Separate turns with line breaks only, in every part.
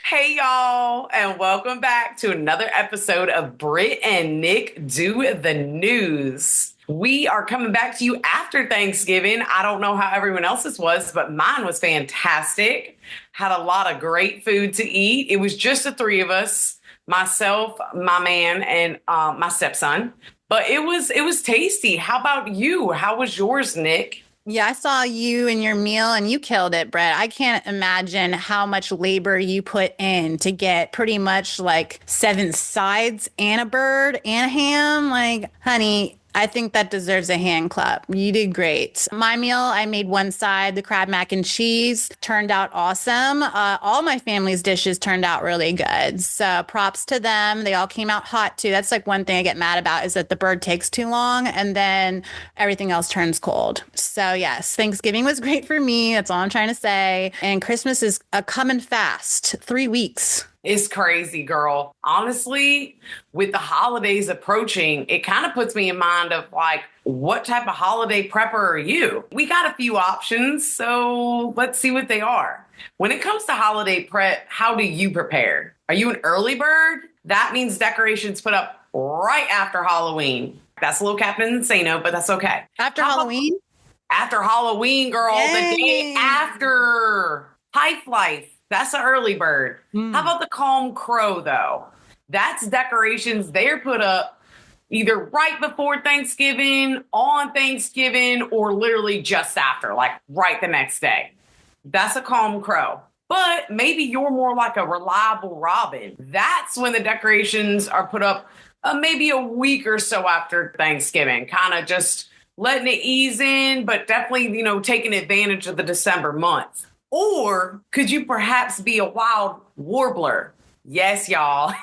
Hey, y'all, and welcome back to another episode of Britt and Nick Do the News. We are coming back to you after Thanksgiving. I don't know how everyone else's was, but mine was fantastic. Had a lot of great food to eat. It was just the three of us, myself, my man, and my stepson. But it was tasty. How about you? How was yours, Nick?
Yeah, I saw you and your meal and you killed it, Brett. I can't imagine how much labor you put in to get pretty much like seven sides and a bird and a ham. Like, honey, I think that deserves a hand clap. You did great. My meal, I made one side, the crab mac and cheese, turned out awesome. All my family's dishes turned out really good. So props to them. They all came out hot too. That's like one thing I get mad about is that the bird takes too long and then everything else turns cold. So yes, Thanksgiving was great for me. That's all I'm trying to say. And Christmas is coming fast, 3 weeks.
It's crazy, girl. Honestly, with the holidays approaching, it kind of puts me in mind of like, what type of holiday prepper are you? We got a few options, so let's see what they are. When it comes to holiday prep, how do you prepare? Are you an early bird? That means decorations put up right after Halloween. That's a little Captain Insano, but that's okay.
After
How about
Halloween?
after Halloween, girl, the day
Yay.
after Pipe Life? That's an early bird. How
Mm.
about the calm crow, though? That's decorations they're put up either right before Thanksgiving, on Thanksgiving, or literally just after, like right the next day. That's a calm crow. But maybe you're more like a reliable robin. That's when the decorations are put up maybe a week or so after Thanksgiving, kind of just letting it ease in, but definitely, taking advantage of the December month. Or could you perhaps be a wild warbler? Yes, y'all.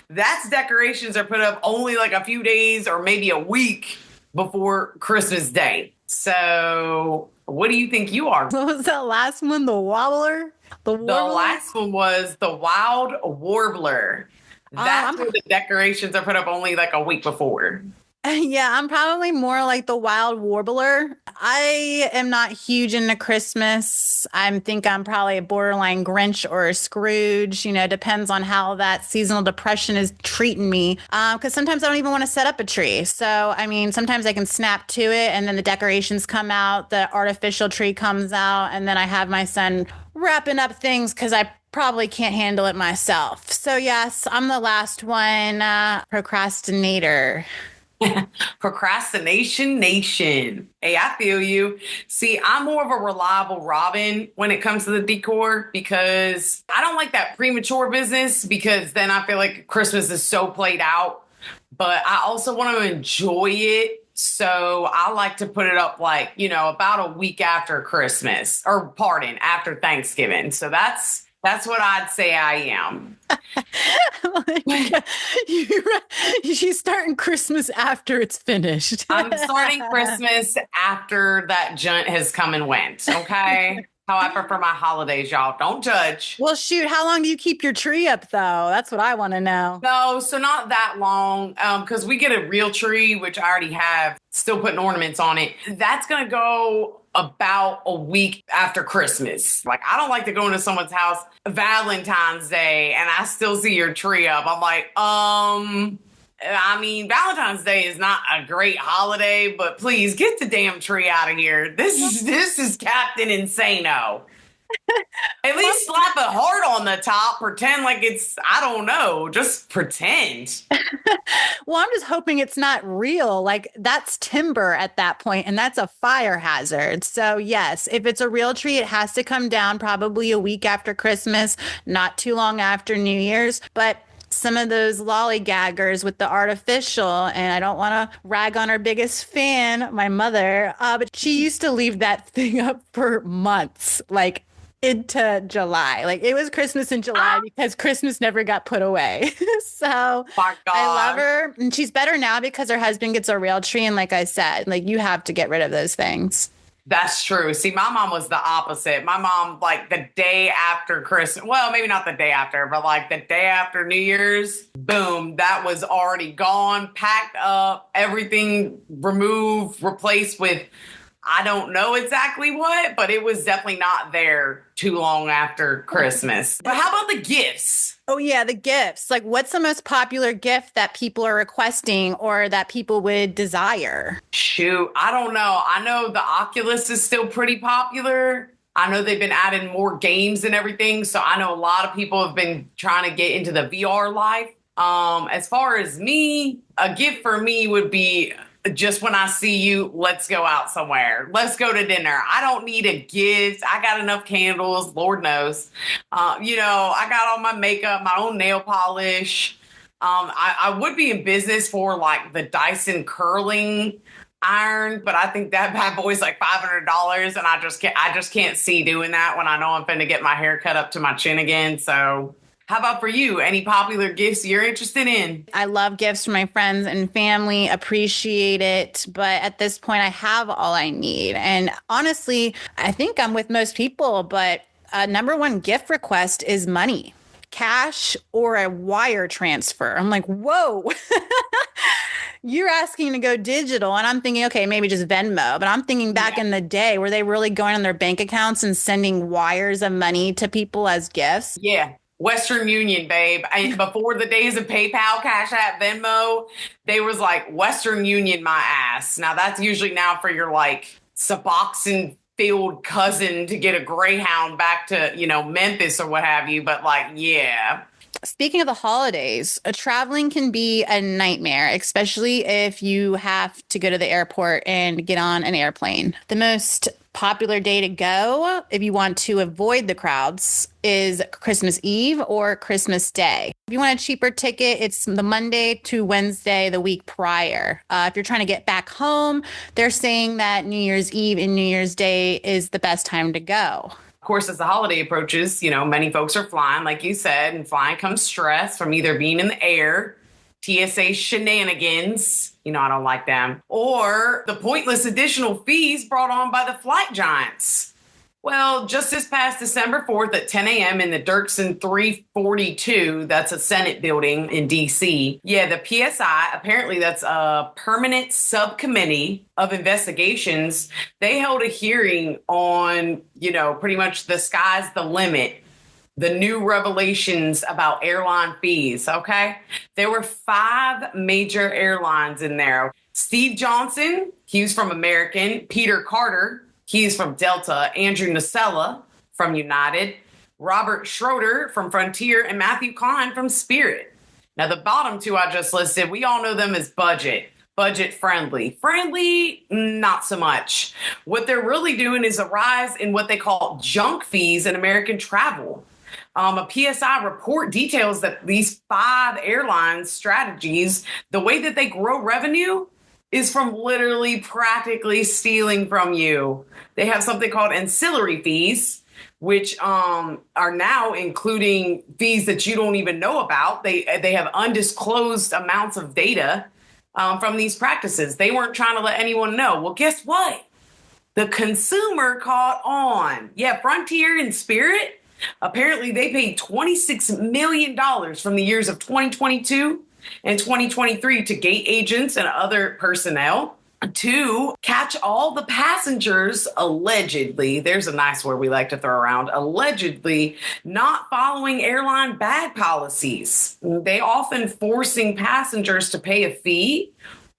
That's decorations are put up only like a few days or maybe a week before Christmas Day. So, what do you think you are?
What was that last one? The wobbler? The
The
warbler?
last one was the wild warbler. That's
I'm
where the decorations are put up only like a week before.
Yeah, I'm probably more like the wild warbler. I am not huge into Christmas. I think I'm probably a borderline Grinch or a Scrooge. Depends on how that seasonal depression is treating me. Because sometimes I don't even want to set up a tree. So, I mean, sometimes I can snap to it and then the decorations come out, the artificial tree comes out, and then I have my son wrapping up things because I probably can't handle it myself. So, yes, I'm the last one, procrastinator.
Procrastination nation. Hey, I feel you. See, I'm more of a reliable Robin when it comes to the decor because I don't like that premature business because then I feel like Christmas is so played out. But I also want to enjoy it. So I like to put it up like, about a week after Christmas or pardon, after Thanksgiving. So that's what I'd say I am.
Like, she's starting Christmas after it's finished.
I'm starting Christmas after that junt has come and went. Okay. How I prefer my holidays, y'all. Don't judge.
Well, shoot, how long do you keep your tree up, though? That's what I want to know.
No, so not that long. Because we get a real tree, which I already have, still putting ornaments on it. That's gonna go about a week after Christmas. Like, I don't like to go into someone's house Valentine's Day and I still see your tree up. I'm like, I mean, Valentine's Day is not a great holiday, but please get the damn tree out of here. This is Captain Insano. At least slap a heart on the top. Pretend like it's, I don't know, just pretend.
Well, I'm just hoping it's not real. Like, that's timber at that point, and that's a fire hazard. So, yes, if it's a real tree, it has to come down probably a week after Christmas, not too long after New Year's. But some of those lollygaggers with the artificial, and I don't want to rag on our biggest fan, my mother, but she used to leave that thing up for months, like into July. Like it was Christmas in July because Christmas never got put away. So
My
I love
God.
her. And she's better now because her husband gets a real tree. And like I said, like you have to get rid of those things.
That's true. See, my mom was the opposite. My mom, like the day after Christmas, well, maybe not the day after, but like the day after New Year's, boom, that was already gone, packed up, everything removed, replaced with I don't know exactly what, but it was definitely not there too long after Christmas. But how about the gifts?
Oh, yeah, the gifts. Like, what's the most popular gift that people are requesting or that people would desire?
Shoot, I don't know. I know the Oculus is still pretty popular. I know they've been adding more games and everything. So I know a lot of people have been trying to get into the VR life. As far as me, a gift for me would be just when I see you, let's go out somewhere. Let's go to dinner. I don't need a gift. I got enough candles, Lord knows. I got all my makeup, my own nail polish. I would be in business for like the Dyson curling iron, but I think that bad boy's like $500, and I just can't see doing that when I know I'm finna get my hair cut up to my chin again. So how about for you? Any popular gifts you're interested in?
I love gifts from my friends and family, appreciate it. But at this point, I have all I need. And honestly, I think I'm with most people, but number one gift request is money, cash or a wire transfer. I'm like, whoa. You're asking to go digital. And I'm thinking, okay, maybe just Venmo. But I'm thinking back in the day, were they really going on their bank accounts and sending wires of money to people as gifts?
Yeah. Western Union, babe. Before the days of PayPal, Cash App, Venmo, they was like Western Union my ass. Now that's usually now for your like Suboxone field cousin to get a Greyhound back to, Memphis or what have you. But like, yeah.
Speaking of the holidays, traveling can be a nightmare, especially if you have to go to the airport and get on an airplane. The most popular day to go, if you want to avoid the crowds, is Christmas Eve or Christmas Day. If you want a cheaper ticket, it's the Monday to Wednesday, the week prior. If you're trying to get back home, they're saying that New Year's Eve and New Year's Day is the best time to go.
Of course, as the holiday approaches, many folks are flying, like you said, and flying comes stress from either being in the air, TSA shenanigans, I don't like them, or the pointless additional fees brought on by the flight giants. Well, just this past December 4th at 10 a.m. in the Dirksen 342, that's a Senate building in D.C. Yeah, the PSI, apparently that's a permanent subcommittee of investigations. They held a hearing on, pretty much the sky's the limit, the new revelations about airline fees, okay? There were 5 major airlines in there. Steve Johnson, he was from American. Peter Carter, he's from Delta. Andrew Nacella from United. Robert Schroeder from Frontier. And Matthew Klein from Spirit. Now, the bottom 2 I just listed, we all know them as budget friendly. Friendly, not so much. What they're really doing is a rise in what they call junk fees in American travel. A PSI report details that these 5 airlines strategies, the way that they grow revenue is from literally practically stealing from you. They have something called ancillary fees, which are now including fees that you don't even know about. They have undisclosed amounts of data from these practices. They weren't trying to let anyone know. Well, guess what? The consumer caught on. Yeah, Frontier and Spirit, apparently they paid $26 million from the years of 2022 and 2023 to gate agents and other personnel to catch all the passengers allegedly, there's a nice word we like to throw around, allegedly not following airline bag policies. They often forcing passengers to pay a fee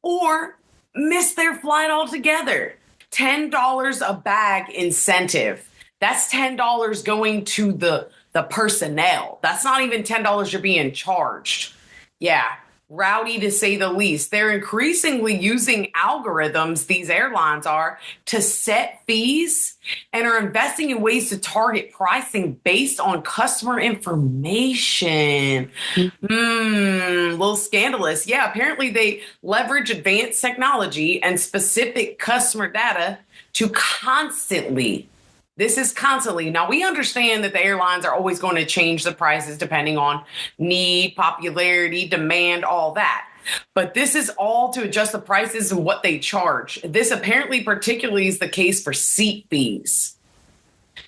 or miss their flight altogether. $10 a bag incentive. That's $10 going to the personnel. That's not even $10 you're being charged. Yeah, rowdy to say the least. They're increasingly using algorithms, these airlines are, to set fees and are investing in ways to target pricing based on customer information. A little scandalous. Yeah, apparently they leverage advanced technology and specific customer data to constantly. Now, we understand that the airlines are always going to change the prices depending on need, popularity, demand, all that. But this is all to adjust the prices and what they charge. This apparently particularly is the case for seat fees.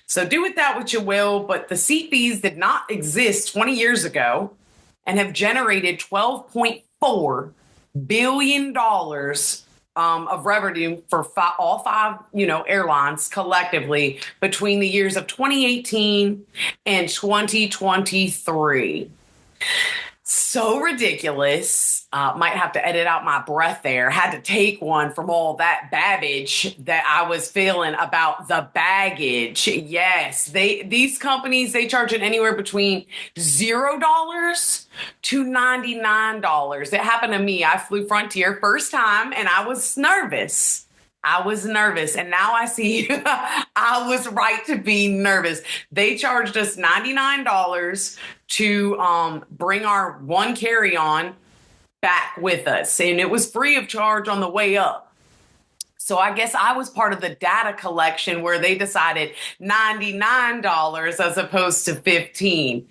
So do with that what you will, but the seat fees did not exist 20 years ago and have generated $12.4 billion of revenue for all five, airlines collectively between the years of 2018 and 2023. So ridiculous. Might have to edit out my breath there. Had to take one from all that baggage that I was feeling about the baggage. Yes, these companies, they charge it anywhere between $0 to $99. It happened to me. I flew Frontier first time and I was nervous. And now I see I was right to be nervous. They charged us $99 to bring our one carry-on back with us, and it was free of charge on the way up. So I guess I was part of the data collection where they decided $99 as opposed to $15.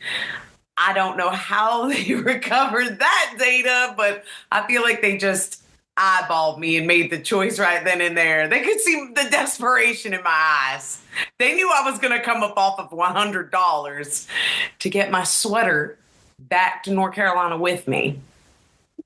I don't know how they recovered that data, but I feel like they just eyeballed me and made the choice right then and there. They could see the desperation in my eyes. They knew I was going to come up off of $100 to get my sweater back to North Carolina with me.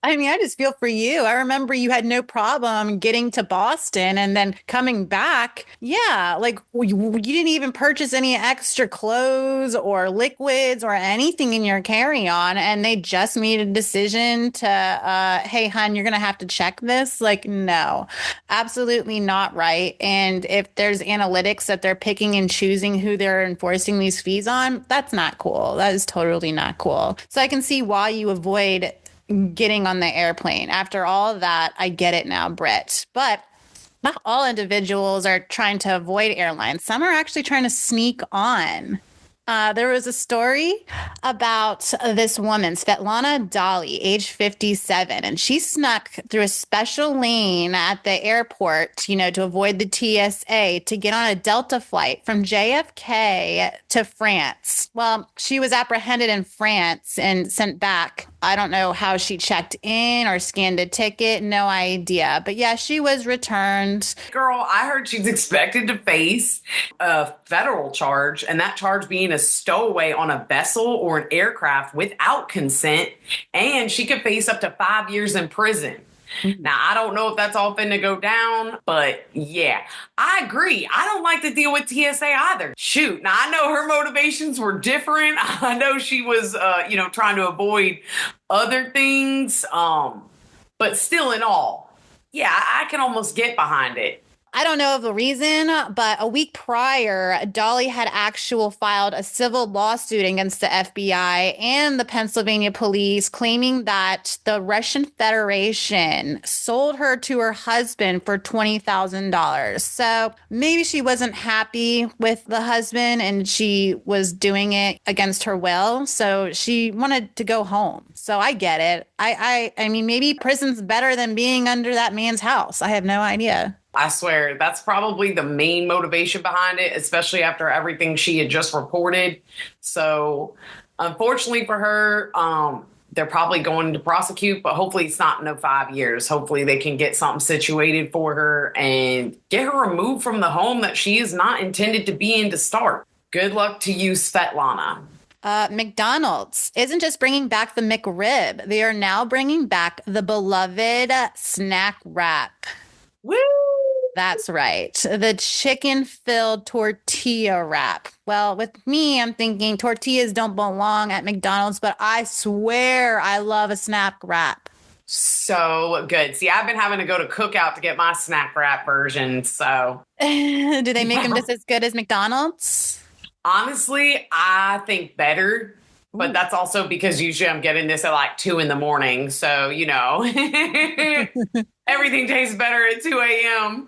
I mean, I just feel for you. I remember you had no problem getting to Boston and then coming back. Yeah, like you didn't even purchase any extra clothes or liquids or anything in your carry-on. And they just made a decision to, hey, hun, you're going to have to check this. Like, no, absolutely not right. And if there's analytics that they're picking and choosing who they're enforcing these fees on, that's not cool. That is totally not cool. So I can see why you avoid getting on the airplane. After all of that, I get it now, Britt. But not all individuals are trying to avoid airlines. Some are actually trying to sneak on. There was a story about this woman, Svetlana Dali, age 57, and she snuck through a special lane at the airport, to avoid the TSA to get on a Delta flight from JFK to France. Well, she was apprehended in France and sent back. I don't know how she checked in or scanned a ticket. No idea. But yeah, she was returned.
Girl, I heard she's expected to face a federal charge, and that charge being a stowaway on a vessel or an aircraft without consent, and she could face up to 5 years in prison. Now, I don't know if that's all finna go down, but yeah, I agree. I don't like to deal with TSA either. Shoot. Now, I know her motivations were different. I know she was, trying to avoid other things. But still in all, yeah, I can almost get behind it.
I don't know of the reason, but a week prior, Dolly had filed a civil lawsuit against the FBI and the Pennsylvania police, claiming that the Russian Federation sold her to her husband for $20,000. So maybe she wasn't happy with the husband and she was doing it against her will. So she wanted to go home. So I get it. I mean, maybe prison's better than being under that man's house. I have no idea.
I swear that's probably the main motivation behind it, especially after everything she had just reported. So unfortunately for her, they're probably going to prosecute, but hopefully it's not no 5 years. Hopefully they can get something situated for her and get her removed from the home that she is not intended to be in to start. Good luck to you, Svetlana.
McDonald's isn't just bringing back the McRib. They are now bringing back the beloved snack wrap.
Woo!
That's right. The chicken-filled tortilla wrap. Well, with me, I'm thinking tortillas don't belong at McDonald's, but I swear I love a snack wrap.
So good. See, I've been having to go to Cookout to get my snack wrap version, so.
Do they make them just as good as McDonald's?
Honestly, I think better. But that's also because usually I'm getting this at like 2 a.m. So, everything tastes better at 2 a.m.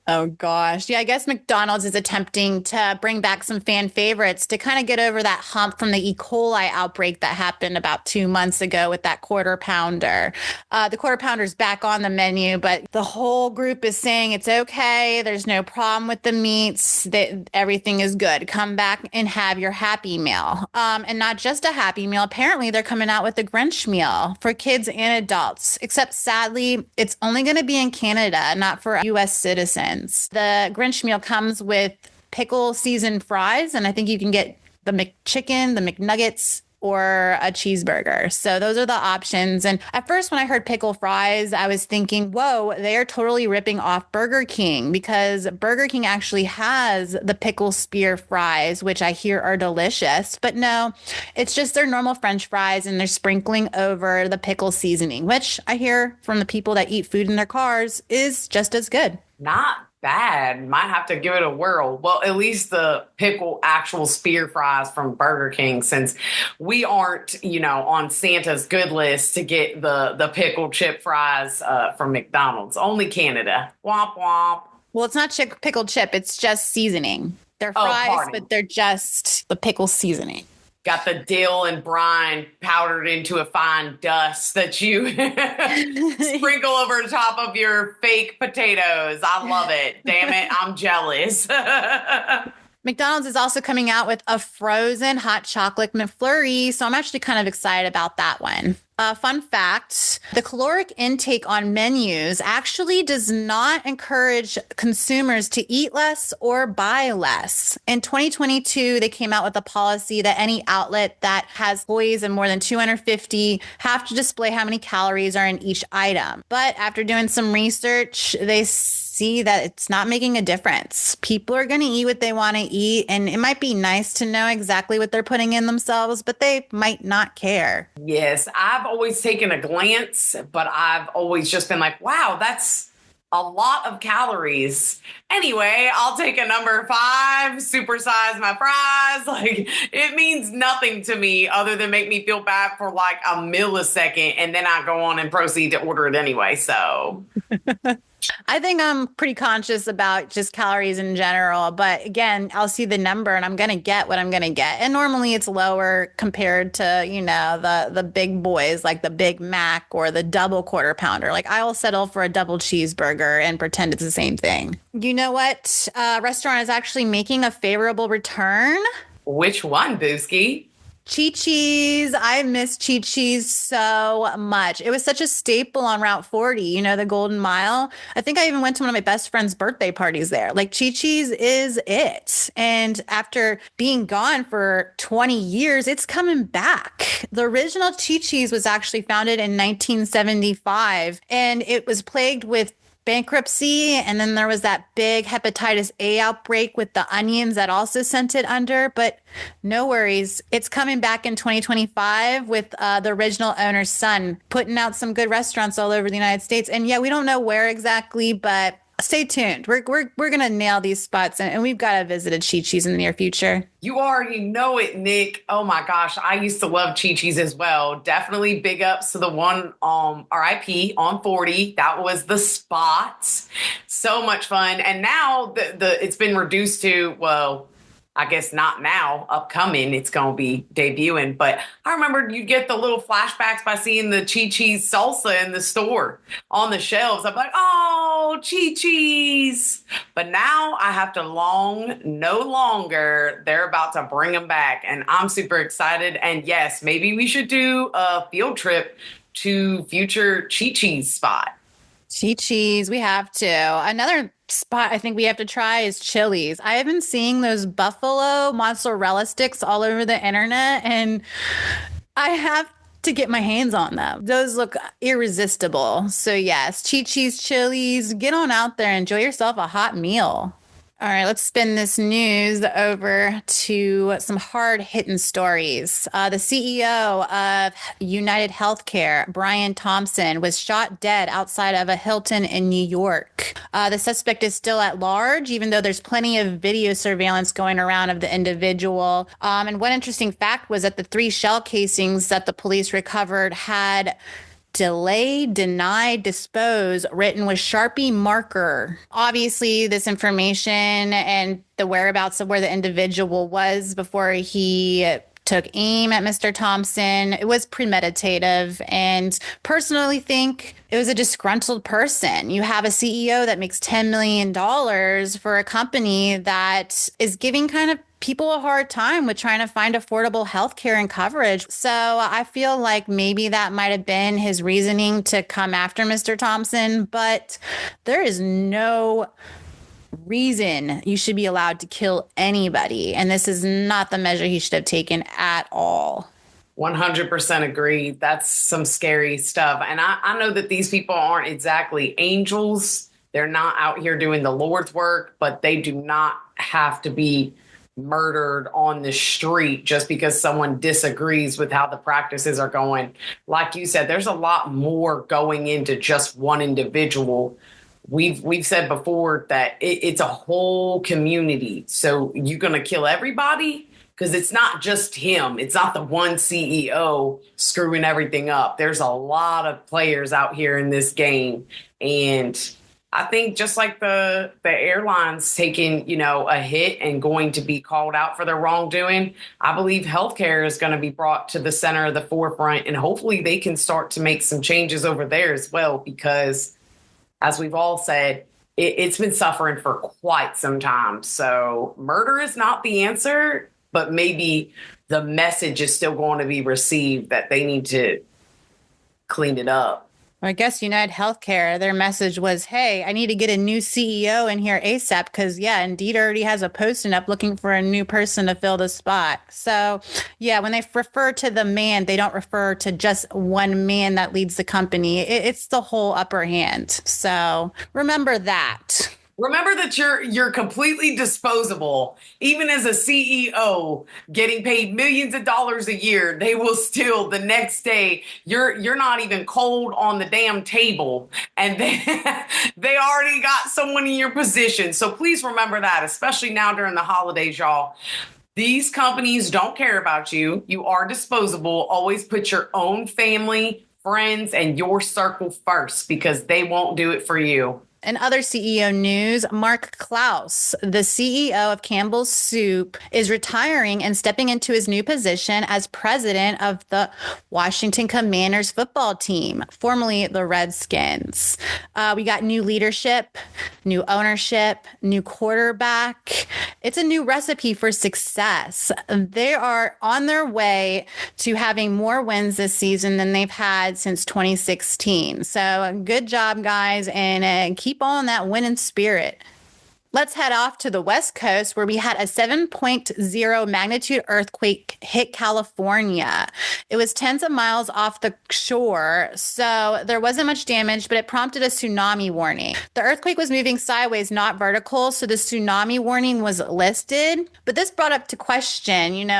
Oh, gosh. Yeah, I guess McDonald's is attempting to bring back some fan favorites to kind of get over that hump from the E. coli outbreak that happened about 2 months ago with that quarter pounder. The quarter pounder is back on the menu, but the whole group is saying it's okay. There's no problem with the meats. That everything is good. Come back and have your Happy Meal. And not just a Happy Meal. Apparently, they're coming out with a Grinch meal for kids and adults, except sadly, it's only going to be in Canada, not for U.S. citizens. The Grinch meal comes with pickle seasoned fries, and I think you can get the McChicken, the McNuggets, or a cheeseburger. So those are the options. And at first, when I heard pickle fries, I was thinking, whoa, they are totally ripping off Burger King, because Burger King actually has the pickle spear fries, which I hear are delicious. But no, it's just their normal French fries, and they're sprinkling over the pickle seasoning, which I hear from the people that eat food in their cars is just as good.
Not bad. Might have to give it a whirl. Well, at least the pickle actual spear fries from Burger King, since we aren't, on Santa's good list to get the pickle chip fries from McDonald's. Only Canada. Womp womp.
Well, it's not pickled chip. It's just seasoning. They're fries, but they're just the pickle seasoning.
Got the dill and brine powdered into a fine dust that you sprinkle over the top of your fake potatoes. I love it. Damn it, I'm jealous.
McDonald's is also coming out with a frozen hot chocolate McFlurry, so I'm actually kind of excited about that one. Fun fact, the caloric intake on menus actually does not encourage consumers to eat less or buy less. In 2022, they came out with a policy that any outlet that has employees of more than 250 have to display how many calories are in each item. But after doing some research, they see that it's not making a difference. People are going to eat what they want to eat, and it might be nice to know exactly what they're putting in themselves, but they might not care.
Yes, I've always taken a glance, but I've always just been like, wow, that's a lot of calories. Anyway, I'll take a number 5, supersize my fries. Like, it means nothing to me other than make me feel bad for like a millisecond, and then I go on and proceed to order it anyway. So
I think I'm pretty conscious about just calories in general. But again, I'll see the number and I'm going to get what I'm going to get. And normally it's lower compared to, the big boys like the Big Mac or the double quarter pounder. Like, I will settle for a double cheeseburger and pretend it's the same thing. You know what? Restaurant is actually making a favorable return.
Which one, Booski?
Chi-Chi's. I miss Chi-Chi's so much. It was such a staple on Route 40, the Golden Mile. I think I even went to one of my best friend's birthday parties there. Like, Chi-Chi's is it. And after being gone for 20 years, it's coming back. The original Chi-Chi's was actually founded in 1975, and it was plagued with bankruptcy, and then there was that big hepatitis A outbreak with the onions that also sent it under. But no worries, it's coming back in 2025 with the original owner's son, putting out some good restaurants all over the United States. And yeah, we don't know where exactly, but stay tuned. We're gonna nail these spots, and we've got to visit a Chi-Chi's in the near future.
You already know it, Nick. Oh my gosh, I used to love Chi-Chi's as well. Definitely big ups to the one RIP on 40. That was the spot. So much fun. And now it's been reduced to, well, I guess not now, upcoming, it's going to be debuting. But I remember you get the little flashbacks by seeing the Chi-Chi's salsa in the store on the shelves. I'm like, oh, Chi-Chi's. But now I have to no longer. They're about to bring them back. And I'm super excited. And yes, maybe we should do a field trip to future Chi-Chi's spot.
Chi-Chi's, we have to. Another spot I think we have to try is Chili's. I have been seeing those buffalo mozzarella sticks all over the internet, and I have to get my hands on them. Those look irresistible. So yes, Chi-Chi's, Chili's, get on out there, enjoy yourself a hot meal. All right, let's spin this news over to some hard-hitting stories. The CEO of United Healthcare, Brian Thompson, was shot dead outside of a Hilton in New York. The suspect is still at large, even though there's plenty of video surveillance going around of the individual. And one interesting fact was that the 3 shell casings that the police recovered had delay, deny, dispose written with Sharpie marker. Obviously, this information and the whereabouts of where the individual was before he took aim at Mr. Thompson, it was premeditative, and personally think it was a disgruntled person. You have a CEO that makes $10 million for a company that is giving kind of people a hard time with trying to find affordable health care and coverage. So I feel like maybe that might have been his reasoning to come after Mr. Thompson, but there is no reason you should be allowed to kill anybody. And this is not the measure he should have taken at all.
100% agree. That's some scary stuff. And I know that these people aren't exactly angels. They're not out here doing the Lord's work, but they do not have to be murdered on the street just because someone disagrees with how the practices are going. Like you said, there's a lot more going into just one individual. We've said before that it's a whole community. So you're going to kill everybody because it's not just him. It's not the one CEO screwing everything up. There's a lot of players out here in this game. And I think just like the airlines taking, a hit and going to be called out for their wrongdoing, I believe healthcare is going to be brought to the center of the forefront. And hopefully they can start to make some changes over there as well, because as we've all said, it's been suffering for quite some time. So murder is not the answer, but maybe the message is still going to be received that they need to clean it up.
I guess United Healthcare, their message was, hey, I need to get a new CEO in here ASAP because, yeah, Indeed already has a posting up looking for a new person to fill the spot. So, yeah, when they refer to the man, they don't refer to just one man that leads the company. It's the whole upper hand. So remember that.
Remember that you're completely disposable. Even as a CEO getting paid millions of dollars a year, they will still the next day you're not even cold on the damn table, and they already got someone in your position. So please remember that, especially now during the holidays, y'all. These companies don't care about you. You are disposable. Always put your own family, friends, and your circle first, because they won't do it for you.
In other CEO news, Mark Klaus, the CEO of Campbell's Soup, is retiring and stepping into his new position as president of the Washington Commanders football team, formerly the Redskins. We got new leadership, new ownership, new quarterback. It's a new recipe for success. They are on their way to having more wins this season than they've had since 2016. So good job, guys, and keep on that winning spirit. Let's head off to the West Coast, where we had a 7.0 magnitude earthquake hit California. It was tens of miles off the shore, so there wasn't much damage, but it prompted a tsunami warning. The earthquake was moving sideways, not vertical, so the tsunami warning was listed. But this brought up to question,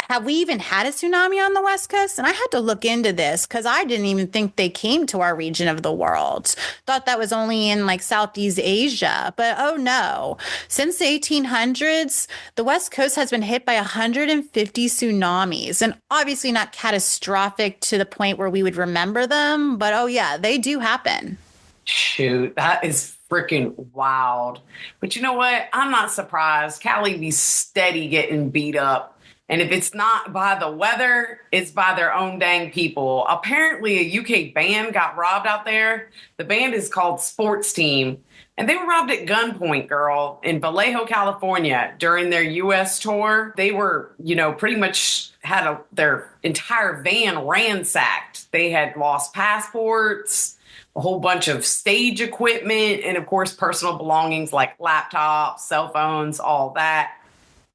have we even had a tsunami on the West Coast? And I had to look into this because I didn't even think they came to our region of the world. Thought that was only in like Southeast Asia. But oh no. Since the 1800s, the West Coast has been hit by 150 tsunamis. And obviously not catastrophic to the point where we would remember them. But oh yeah, they do happen.
Shoot, that is freaking wild. But you know what? I'm not surprised. Cali be steady getting beat up. And if it's not by the weather, it's by their own dang people. Apparently, a UK band got robbed out there. The band is called Sports Team. And they were robbed at gunpoint, girl, in Vallejo, California during their U.S. tour. They were, pretty much had their entire van ransacked. They had lost passports, a whole bunch of stage equipment, and, of course, personal belongings like laptops, cell phones, all that.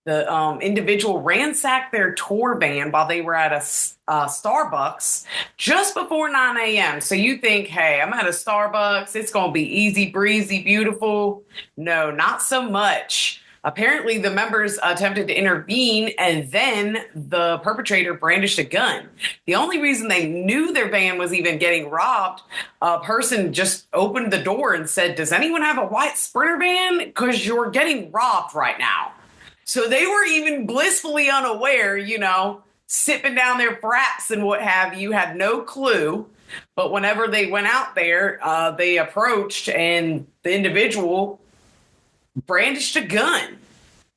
The individual ransacked their tour van while they were at a Starbucks just before 9 a.m. So you think, hey, I'm at a Starbucks. It's going to be easy breezy, beautiful. No, not so much. Apparently, the members attempted to intervene, and then the perpetrator brandished a gun. The only reason they knew their van was even getting robbed, a person just opened the door and said, "Does anyone have a white Sprinter van? Because you're getting robbed right now." So they were even blissfully unaware, sipping down their fraps and what have you, had no clue. But whenever they went out there, they approached, and the individual brandished a gun.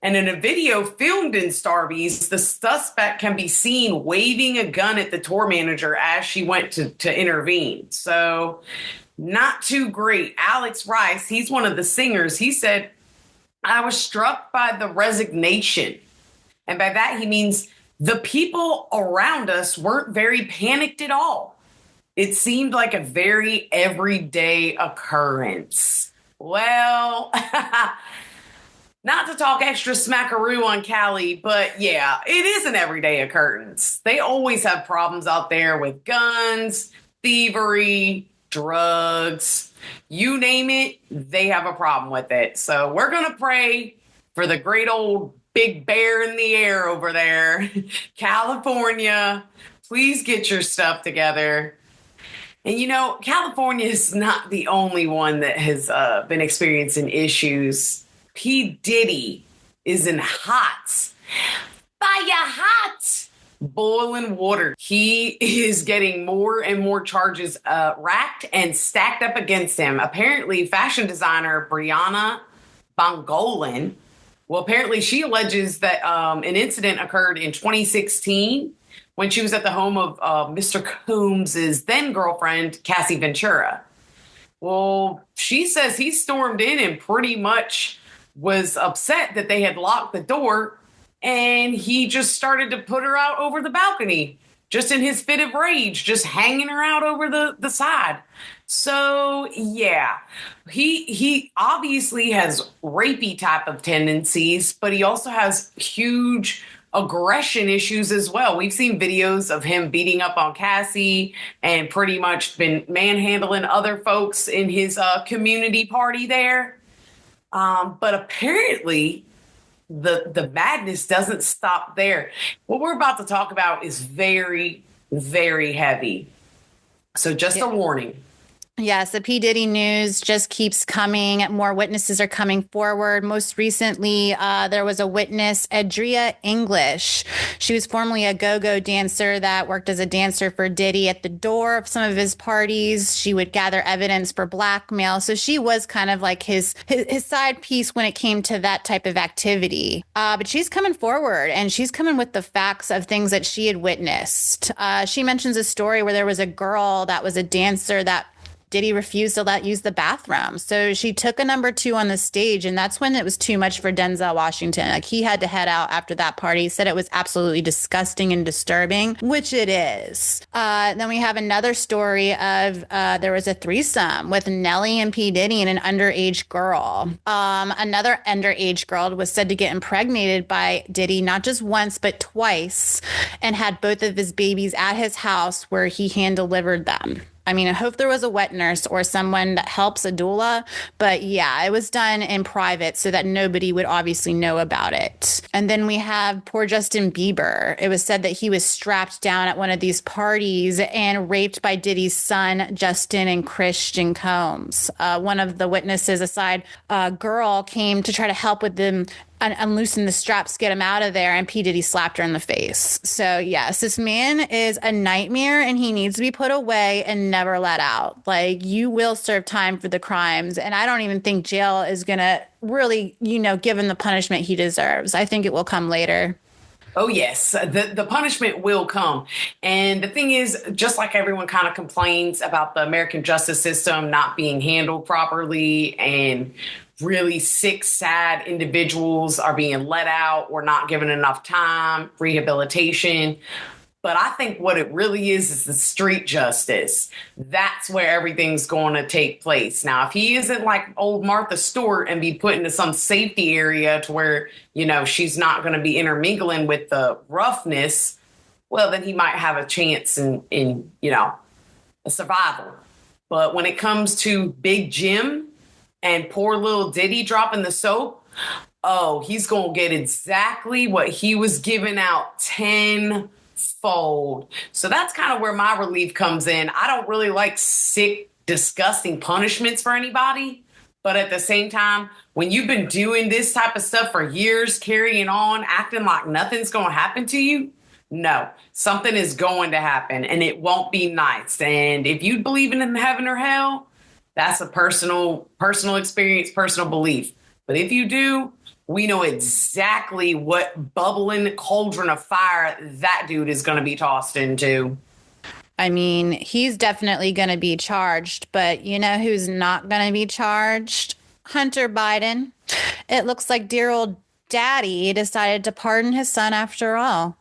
And in a video filmed in Starbucks, the suspect can be seen waving a gun at the tour manager as she went to intervene. So not too great. Alex Rice, he's one of the singers. He said, "I was struck by the resignation." And by that, he means the people around us weren't very panicked at all. It seemed like a very everyday occurrence. Well, Not to talk extra smackaroo on Cali, but yeah, it is an everyday occurrence. They always have problems out there with guns, thievery, drugs, you name it, they have a problem with it. So we're going to pray for the great old big bear in the air over there, California. Please get your stuff together. And you know, California is not the only one that has been experiencing issues. P. Diddy is in hot, fire hot, boiling water. He is getting more and more charges racked and stacked up against him. Apparently, fashion designer Brianna Bongolan, well, apparently she alleges that an incident occurred in 2016 when she was at the home of Mr. Combs's then girlfriend, Cassie Ventura. Well, she says he stormed in and pretty much was upset that they had locked the door, and he just started to put her out over the balcony, just in his fit of rage, just hanging her out over the side. So yeah, he obviously has rapey type of tendencies, but he also has huge aggression issues as well. We've seen videos of him beating up on Cassie and pretty much been manhandling other folks in his community party there. But apparently the madness doesn't stop there. What we're about to talk about is very, very heavy. So just a warning.
Yes, the P. Diddy news just keeps coming. More witnesses are coming forward. Most recently, there was a witness, Adria English. She was formerly a go-go dancer that worked as a dancer for Diddy at the door of some of his parties. She would gather evidence for blackmail. So she was kind of like his side piece when it came to that type of activity. But she's coming forward, and she's coming with the facts of things that she had witnessed. She mentions a story where there was a girl that was a dancer that Diddy refused to let use the bathroom. So she took a number 2 on the stage, and that's when it was too much for Denzel Washington. Like, he had to head out after that party. He said it was absolutely disgusting and disturbing, which it is. Then we have another story of there was a threesome with Nelly and P. Diddy and an underage girl. Another underage girl was said to get impregnated by Diddy not just once, but twice, and had both of his babies at his house where he hand delivered them. I mean, I hope there was a wet nurse or someone that helps, a doula. But yeah, it was done in private so that nobody would obviously know about it. And then we have poor Justin Bieber. It was said that he was strapped down at one of these parties and raped by Diddy's son, Justin and Christian Combs. One of the witnesses, a side girl, came to try to help with them unloosen the straps, get him out of there, and P. Diddy slapped her in the face. So yes, this man is a nightmare, and he needs to be put away and never let out. Like, you will serve time for the crimes, and I don't even think jail is gonna really, give him the punishment he deserves. I think it will come later.
Oh, yes, the punishment will come. And the thing is, just like everyone kind of complains about the American justice system not being handled properly, and really sick, sad individuals are being let out or not given enough time, rehabilitation. But I think what it really is the street justice. That's where everything's going to take place. Now, if he isn't like old Martha Stewart and be put into some safety area to where, she's not going to be intermingling with the roughness, well, then he might have a chance in a survival. But when it comes to Big Jim and poor little Diddy dropping the soap, oh, he's going to get exactly what he was giving out tenfold. So that's kind of where my relief comes in. I don't really like sick, disgusting punishments for anybody. But at the same time, when you've been doing this type of stuff for years, carrying on, acting like nothing's going to happen to you, no, something is going to happen, and it won't be nice. And if you believe in heaven or hell, that's a personal experience, personal belief. But if you do, we know exactly what bubbling cauldron of fire that dude is going to be tossed into.
I mean, he's definitely going to be charged, but you know who's not going to be charged? Hunter Biden. It looks like dear old daddy decided to pardon his son after all.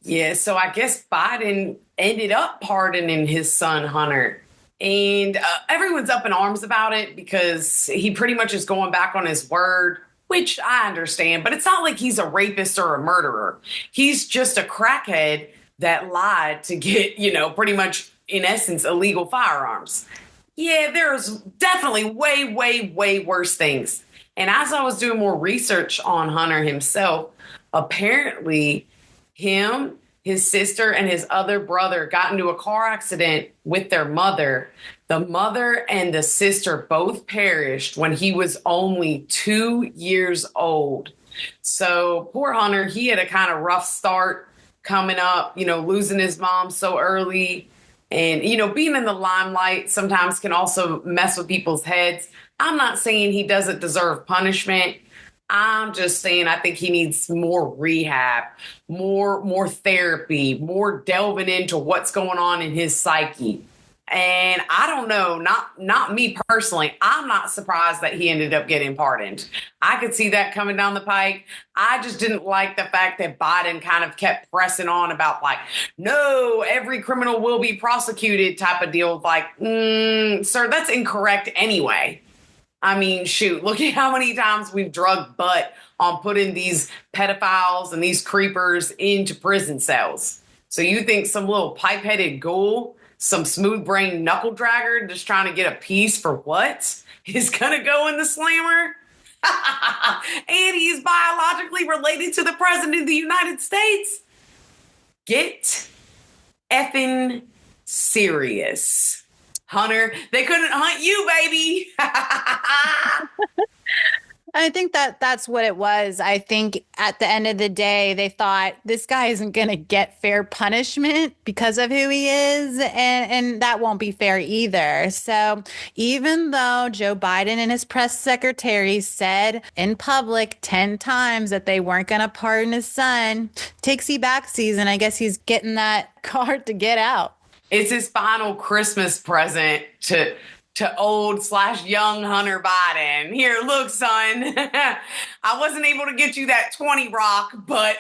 Yeah, so I guess Biden ended up pardoning his son, Hunter. And everyone's up in arms about it because he pretty much is going back on his word. which I understand, but it's not like he's a rapist or a murderer. He's just a crackhead that lied to get, pretty much in essence, illegal firearms. Yeah, there's definitely way, way, way worse things. And as I was doing more research on Hunter himself, apparently him, his sister, and his other brother got into a car accident with their mother. The mother and the sister both perished when he was only 2 years old. So poor Hunter, he had a kind of rough start coming up, losing his mom so early. And, being in the limelight sometimes can also mess with people's heads. I'm not saying he doesn't deserve punishment. I'm just saying I think he needs more rehab, more therapy, more delving into what's going on in his psyche. And I don't know, not me personally. I'm not surprised that he ended up getting pardoned. I could see that coming down the pike. I just didn't like the fact that Biden kind of kept pressing on about no, every criminal will be prosecuted type of deal. Sir, that's incorrect anyway. I mean, shoot, look at how many times we've drugged butt on putting these pedophiles and these creepers into prison cells. So you think some little pipe-headed ghoul, some smooth-brained knuckle-dragger just trying to get a piece for what is going to go in the slammer? And he's biologically related to the president of the United States? Get effing serious. Hunter, they couldn't hunt you, baby.
I think that's what it was. I think at the end of the day, they thought this guy isn't going to get fair punishment because of who he is. And that won't be fair either. So even though Joe Biden and his press secretary said in public 10 times that they weren't going to pardon his son, takesy back season, I guess he's getting that card to get out.
It's his final Christmas present to old/young Hunter Biden. Here, look, son. I wasn't able to get you that 20 rock, but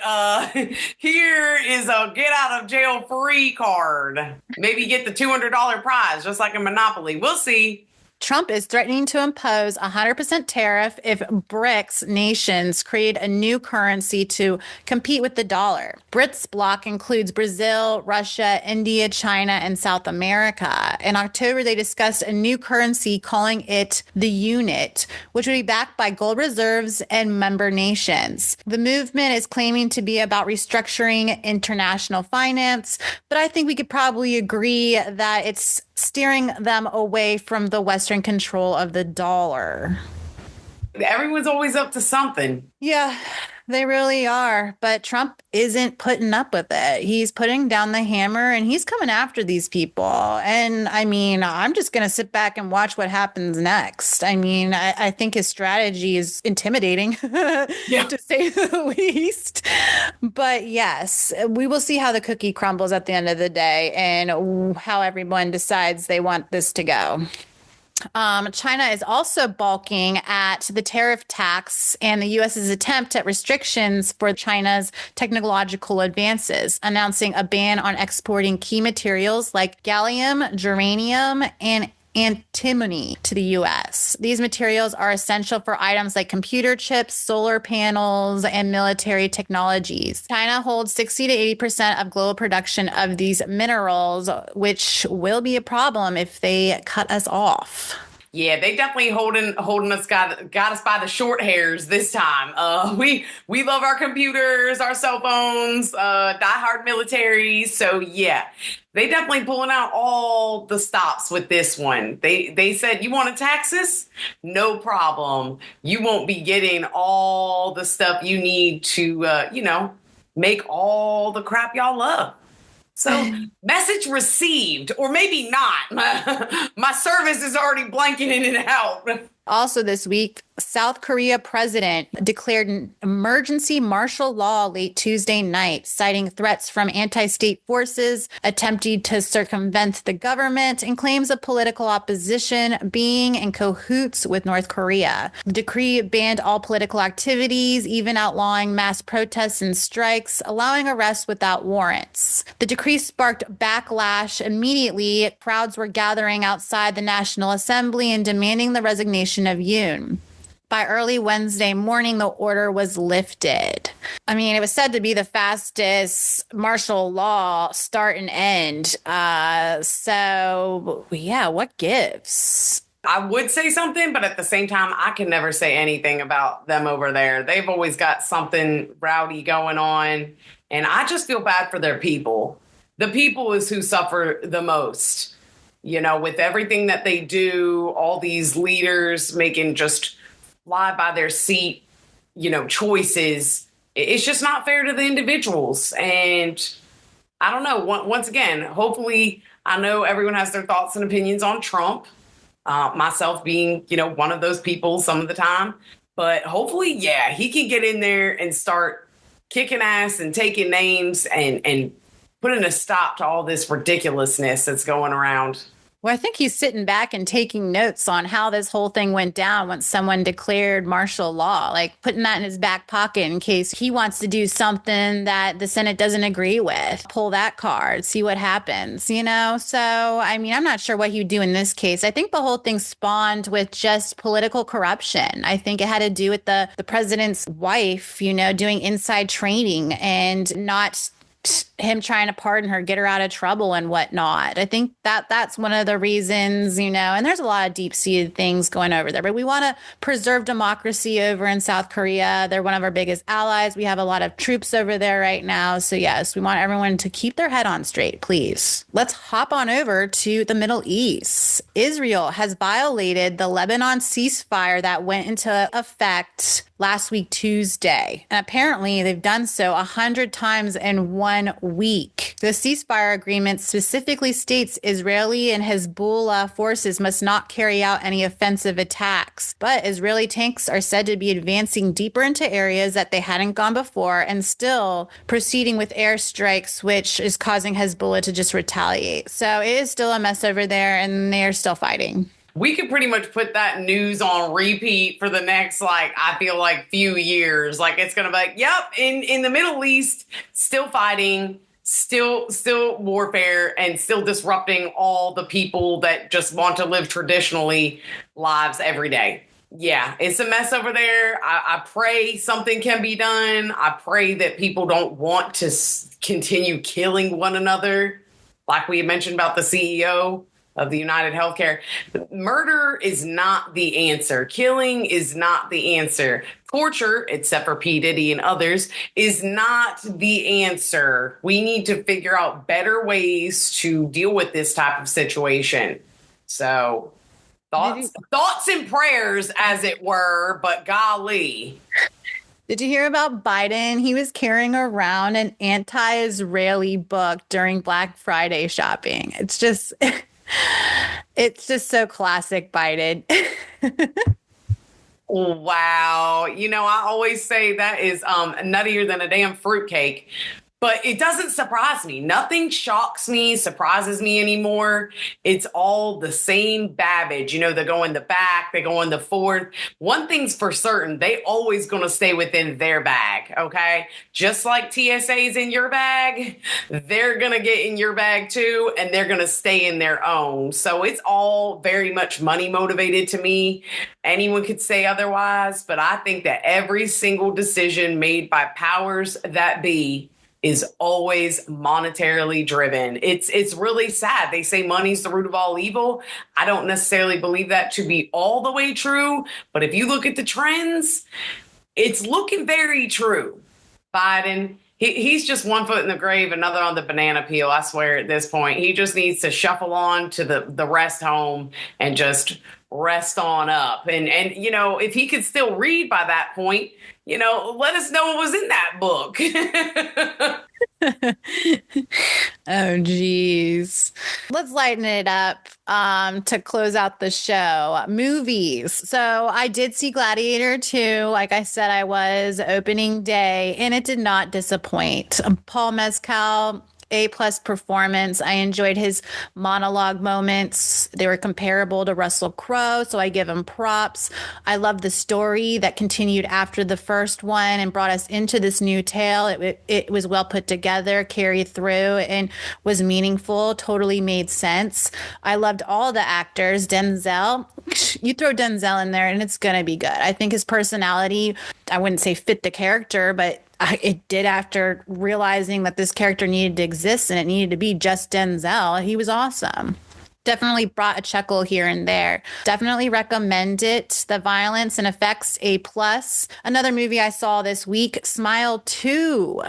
here is a get out of jail free card. Maybe get the $200 prize, just like a Monopoly. We'll see.
Trump is threatening to impose a 100% tariff if BRICS nations create a new currency to compete with the dollar. BRICS bloc includes Brazil, Russia, India, China, and South America. In October, they discussed a new currency, calling it the unit, which would be backed by gold reserves and member nations. The movement is claiming to be about restructuring international finance, but I think we could probably agree that it's steering them away from the Western control of the dollar.
Everyone's always up to something.
Yeah, they really are. But Trump isn't putting up with it. He's putting down the hammer and he's coming after these people. And I mean, I'm just going to sit back and watch what happens next. I mean, I think his strategy is intimidating, to say the least. But yes, we will see how the cookie crumbles at the end of the day and how everyone decides they want this to go. China is also balking at the tariff tax and the U.S.'s attempt at restrictions for China's technological advances, announcing a ban on exporting key materials like gallium, germanium, and antimony to the U.S. These materials are essential for items like computer chips, solar panels, and military technologies. China holds 60 to 80% of global production of these minerals, which will be a problem if they cut us off.
Yeah, they definitely holding us got us by the short hairs this time. We love our computers, our cell phones, diehard military. So yeah, they definitely pulling out all the stops with this one. They said, you want to tax us? No problem. You won't be getting all the stuff you need to make all the crap y'all love. So message received, or maybe not. My service is already blanketing it out.
Also this week, South Korea president declared an emergency martial law late Tuesday night, citing threats from anti-state forces attempting to circumvent the government and claims of political opposition being in cahoots with North Korea. The decree banned all political activities, even outlawing mass protests and strikes, allowing arrests without warrants. The decree sparked backlash immediately. Crowds were gathering outside the National Assembly and demanding the resignation of Yoon. By early Wednesday morning, the order was lifted. I mean, it was said to be the fastest martial law start and end. So, yeah, what gives?
I would say something, but at the same time, I can never say anything about them over there. They've always got something rowdy going on, and I just feel bad for their people. The people is who suffer the most, with everything that they do, all these leaders making just fly by their seat, choices. It's just not fair to the individuals. And I don't know. Once again, hopefully, I know everyone has their thoughts and opinions on Trump, myself being, one of those people some of the time. But hopefully, yeah, he can get in there and start kicking ass and taking names and putting a stop to all this ridiculousness that's going around.
Well, I think he's sitting back and taking notes on how this whole thing went down once someone declared martial law, like putting that in his back pocket in case he wants to do something that the Senate doesn't agree with. Pull that card, see what happens, So, I mean, I'm not sure what he'd do in this case. I think the whole thing spawned with just political corruption. I think it had to do with the president's wife, doing inside trading and not him trying to pardon her, get her out of trouble and whatnot. I think that's one of the reasons, and there's a lot of deep-seated things going over there, but we want to preserve democracy over in South Korea. They're one of our biggest allies. We have a lot of troops over there right now. So yes, we want everyone to keep their head on straight, please. Let's hop on over to the Middle East. Israel has violated the Lebanon ceasefire that went into effect last week, Tuesday. And apparently they've done so 100 times in 1 week. The ceasefire agreement specifically states Israeli and Hezbollah forces must not carry out any offensive attacks. But Israeli tanks are said to be advancing deeper into areas that they hadn't gone before and still proceeding with airstrikes, which is causing Hezbollah to just retaliate. So it is still a mess over there and they're still fighting.
We could pretty much put that news on repeat for the next, I feel like few years. It's going to be like, yep, in the Middle East, still fighting, still warfare, and still disrupting all the people that just want to live traditionally lives every day. Yeah, it's a mess over there. I pray something can be done. I pray that people don't want to continue killing one another. Like we mentioned about the CEO of the United Healthcare. Murder is not the answer. Killing is not the answer. Torture, except for P. Diddy and others, is not the answer. We need to figure out better ways to deal with this type of situation. So, thoughts and prayers, as it were, but golly.
Did you hear about Biden? He was carrying around an anti-Israeli book during Black Friday shopping. It's just so classic Biden.
Wow. I always say that is nuttier than a damn fruitcake. But it doesn't surprise me. Nothing shocks me, surprises me anymore. It's all the same babbage. They go in the back, they go in the forth. One thing's for certain, they always going to stay within their bag, okay? Just like TSA's in your bag, they're going to get in your bag too, and they're going to stay in their own. So it's all very much money motivated to me. Anyone could say otherwise, but I think that every single decision made by powers that be is always monetarily driven. It's really sad. They say money's the root of all evil. I don't necessarily believe that to be all the way true, but if you look at the trends, it's looking very true. Biden, he's just one foot in the grave, another on the banana peel, I swear at this point. He just needs to shuffle on to the rest home and just rest on up. And if he could still read by that point, let us know what was in that book.
Oh, geez. Let's lighten it up to close out the show. Movies. So I did see Gladiator 2. Like I said, I was opening day, and it did not disappoint. Paul Mescal A+ performance. I enjoyed his monologue moments. They were comparable to Russell Crowe, so I give him props. I love the story that continued after the first one and brought us into this new tale. It was well put together, carried through, and was meaningful, totally made sense. I loved all the actors. Denzel, you throw Denzel in there and it's going to be good. I think his personality, I wouldn't say fit the character, but it did after realizing that this character needed to exist and it needed to be just Denzel. He was awesome. Definitely brought a chuckle here and there. Definitely recommend it. The violence and effects, A+. Another movie I saw this week, Smile 2.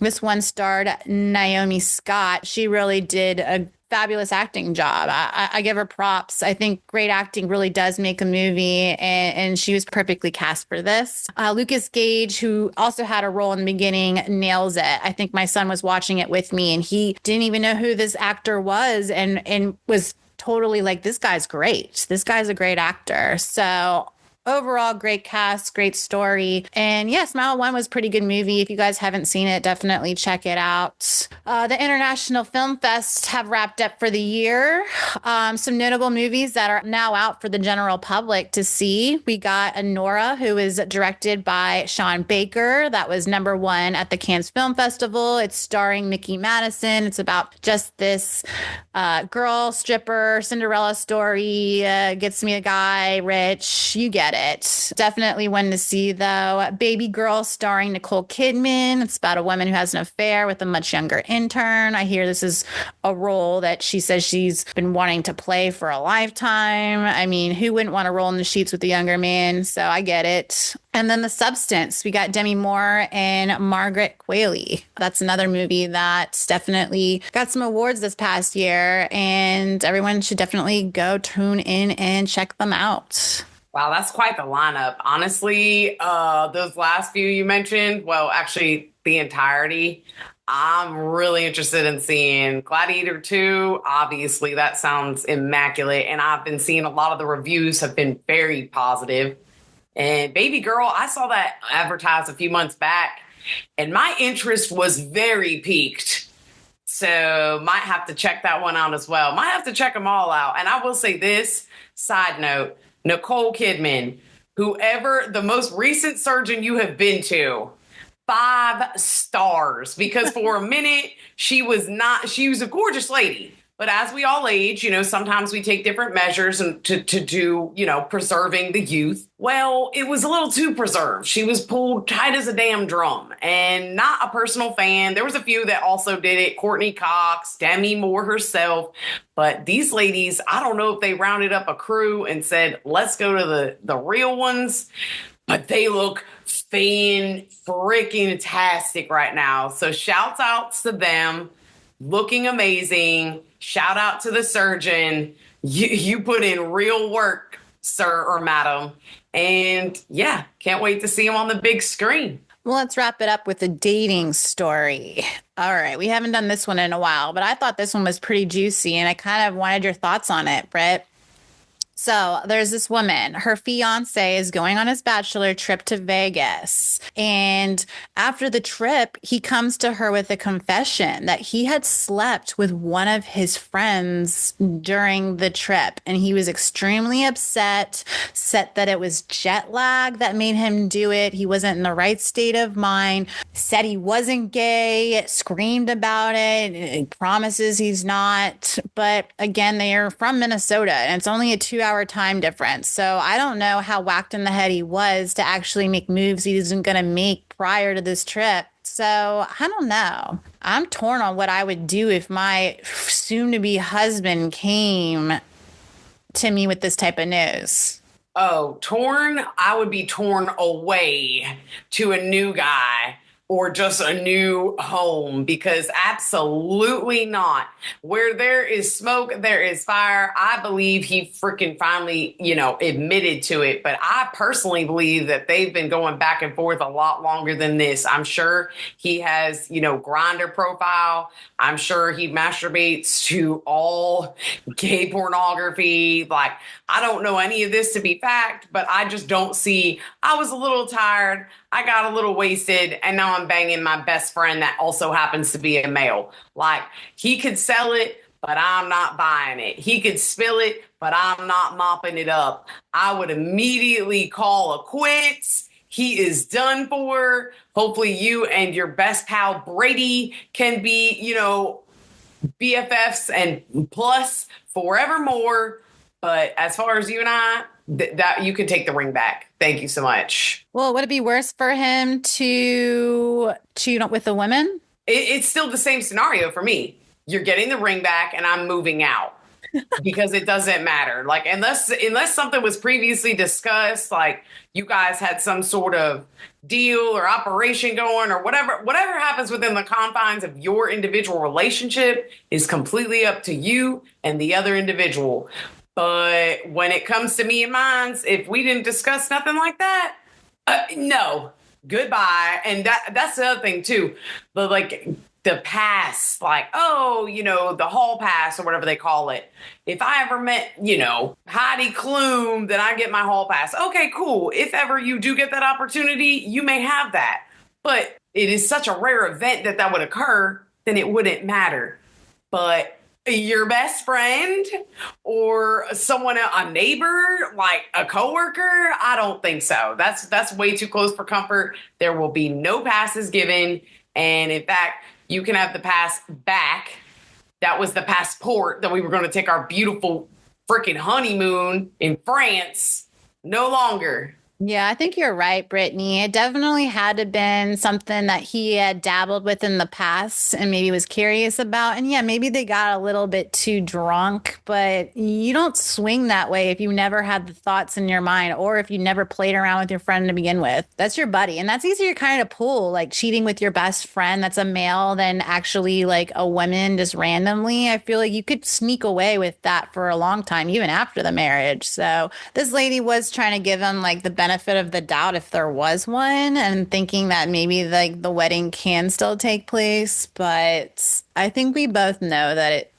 This one starred Naomi Scott. She really did a fabulous acting job. I give her props. I think great acting really does make a movie, and she was perfectly cast for this. Lucas Gage, who also had a role in the beginning, nails it. I think my son was watching it with me, and he didn't even know who this actor was, and was totally like, this guy's great. This guy's a great actor. So overall, great cast, great story. And yeah, Smile 1 was a pretty good movie. If you guys haven't seen it, definitely check it out. The International Film Fest have wrapped up for the year. Some notable movies that are now out for the general public to see. We got Anora, who is directed by Sean Baker. That was #1 at the Cannes Film Festival. It's starring Mickey Madison. It's about just this girl, stripper, Cinderella story, gets me a guy, rich. You get it. Definitely one to see, though. Baby Girl, starring Nicole Kidman. It's about a woman who has an affair with a much younger intern. I hear this is a role that she says she's been wanting to play for a lifetime. I mean, who wouldn't want to roll in the sheets with a younger man? So I get it. And then The Substance, we got Demi Moore and Margaret Qualley. That's another movie that's definitely got some awards this past year, and everyone should definitely go tune in and check them out.
Wow, that's quite the lineup. Honestly, those last few you mentioned, well, actually the entirety, I'm really interested in seeing Gladiator 2. Obviously, that sounds immaculate. And I've been seeing a lot of the reviews have been very positive. And Baby Girl, I saw that advertised a few months back, and my interest was very piqued. So might have to check that one out as well. Might have to check them all out. And I will say this, side note, Nicole Kidman, whoever the most recent surgeon you have been to, 5 stars, because for a minute she was a gorgeous lady. But as we all age, sometimes we take different measures and to do, preserving the youth. Well, it was a little too preserved. She was pulled tight as a damn drum, and not a personal fan. There was a few that also did it. Courtney Cox, Demi Moore herself. But these ladies, I don't know if they rounded up a crew and said, let's go to the real ones. But they look fan-freaking-tastic right now. So shouts out to them. Looking amazing. Shout out to the surgeon. You put in real work, sir or madam. And yeah, can't wait to see him on the big screen.
Well, let's wrap it up with a dating story. All right. We haven't done this one in a while, but I thought this one was pretty juicy, and I kind of wanted your thoughts on it, Britt. So there's this woman, her fiance is going on his bachelor trip to Vegas. And after the trip, he comes to her with a confession that he had slept with one of his friends during the trip. And he was extremely upset, said that it was jet lag that made him do it. He wasn't in the right state of mind, said he wasn't gay, screamed about it, he promises he's not. But again, they are from Minnesota, and it's only a 2-hour time difference. So I don't know how whacked in the head he was to actually make moves he wasn't going to make prior to this trip. So I don't know. I'm torn on what I would do if my soon-to-be husband came to me with this type of news.
Oh, torn? I would be torn away to a new guy or just a new home, because absolutely not. Where there is smoke, there is fire. I believe he freaking finally, admitted to it. But I personally believe that they've been going back and forth a lot longer than this. I'm sure he has, Grindr profile. I'm sure he masturbates to all gay pornography. Like, I don't know any of this to be fact, but I just don't see. I was a little tired. I got a little wasted, and now how I'm banging my best friend that also happens to be a male. Like, he could sell it, but I'm not buying it. He could spill it, but I'm not mopping it up. I would immediately call a quits. He is done for. Hopefully you and your best pal Brady can be, BFFs and plus forevermore. But as far as you and I, that you can take the ring back. Thank you so much.
Well, would it be worse for him to cheat with a woman?
It's still the same scenario for me. You're getting the ring back and I'm moving out because it doesn't matter. Like, unless something was previously discussed, like you guys had some sort of deal or operation going or whatever happens within the confines of your individual relationship is completely up to you and the other individual. But when it comes to me and mine, if we didn't discuss nothing like that, no, goodbye. And that's the other thing too. But like the pass, like, the hall pass or whatever they call it. If I ever met, Heidi Klum, then I get my hall pass. Okay, cool. If ever you do get that opportunity, you may have that. But it is such a rare event that would occur, then it wouldn't matter. But your best friend or someone, a neighbor, like a coworker, I don't think so. That's way too close for comfort. There will be no passes given. And in fact, you can have the pass back. That was the passport that we were going to take our beautiful freaking honeymoon in France. No longer.
Yeah, I think you're right, Brittany. It definitely had to been something that he had dabbled with in the past and maybe was curious about. And yeah, maybe they got a little bit too drunk, but you don't swing that way if you never had the thoughts in your mind or if you never played around with your friend to begin with. That's your buddy. And that's easier kind of pull, like cheating with your best friend that's a male than actually like a woman just randomly. I feel like you could sneak away with that for a long time, even after the marriage. So this lady was trying to give him like the benefit of the doubt if there was one and thinking that maybe like the wedding can still take place, but I think we both know that it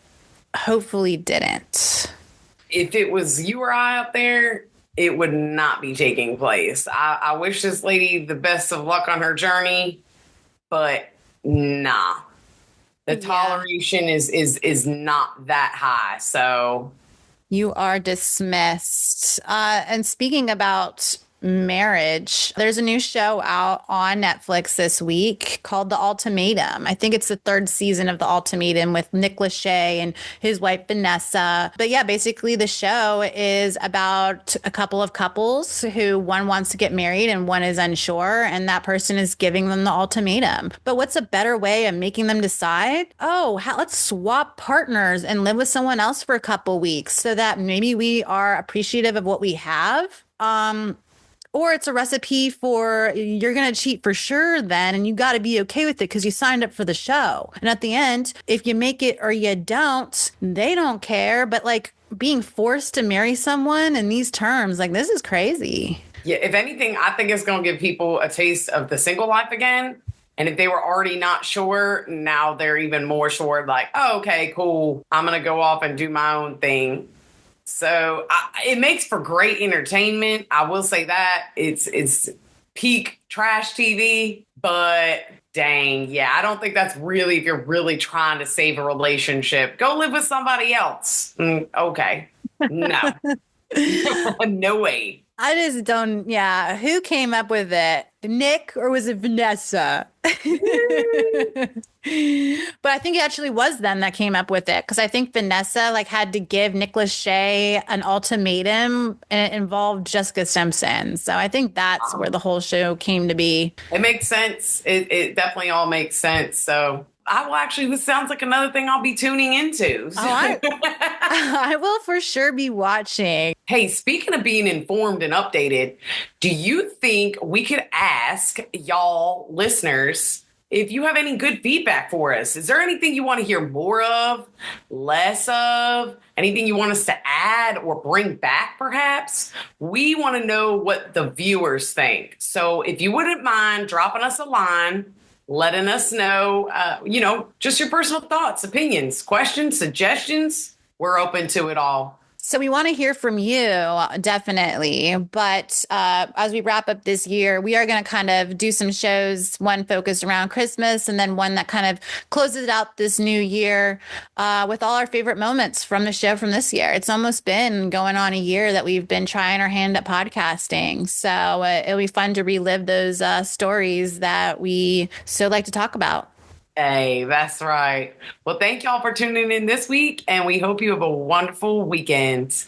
hopefully didn't.
If it was you or I up there, it would not be taking place. I wish this lady the best of luck on her journey, but nah. The toleration is not that high. So
you are dismissed. And speaking about marriage, there's a new show out on Netflix this week called The Ultimatum. I think it's the third season of The Ultimatum with Nick Lachey and his wife Vanessa. But yeah, basically the show is about a couple of couples who one wants to get married and one is unsure, and that person is giving them the ultimatum. But what's a better way of making them decide? Let's swap partners and live with someone else for a couple weeks so that maybe we are appreciative of what we have. Or it's a recipe for you're going to cheat for sure then, and you got to be okay with it because you signed up for the show. And at the end, if you make it or you don't, they don't care. But like being forced to marry someone in these terms, like this is crazy.
Yeah, if anything, I think it's going to give people a taste of the single life again. And if they were already not sure, now they're even more sure, like, oh, okay, cool. I'm going to go off and do my own thing. So it makes for great entertainment. I will say that it's peak trash TV, but dang, yeah, I don't think that's really, if you're really trying to save a relationship, go live with somebody else. Okay. No, no way.
I just don't. Yeah. Who came up with it? Nick or was it Vanessa? But I think it actually was them that came up with it because I think Vanessa like had to give Nick Lachey an ultimatum and it involved Jessica Simpson. So I think that's where the whole show came to be.
It makes sense. It definitely all makes sense. So I will actually, this sounds like another thing I'll be tuning into.
I will for sure be watching.
Hey, speaking of being informed and updated, do you think we could ask y'all listeners if you have any good feedback for us? Is there anything you want to hear more of, less of, anything you want us to add or bring back perhaps? We want to know what the viewers think. So if you wouldn't mind dropping us a line, letting us know, just your personal thoughts, opinions, questions, suggestions. We're open to it all.
So we want to hear from you, definitely. But as we wrap up this year, we are going to kind of do some shows, one focused around Christmas and then one that kind of closes out this new year with all our favorite moments from the show from this year. It's almost been going on a year that we've been trying our hand at podcasting. So it'll be fun to relive those stories that we so like to talk about.
Hey, that's right. Well, thank y'all for tuning in this week, and we hope you have a wonderful weekend.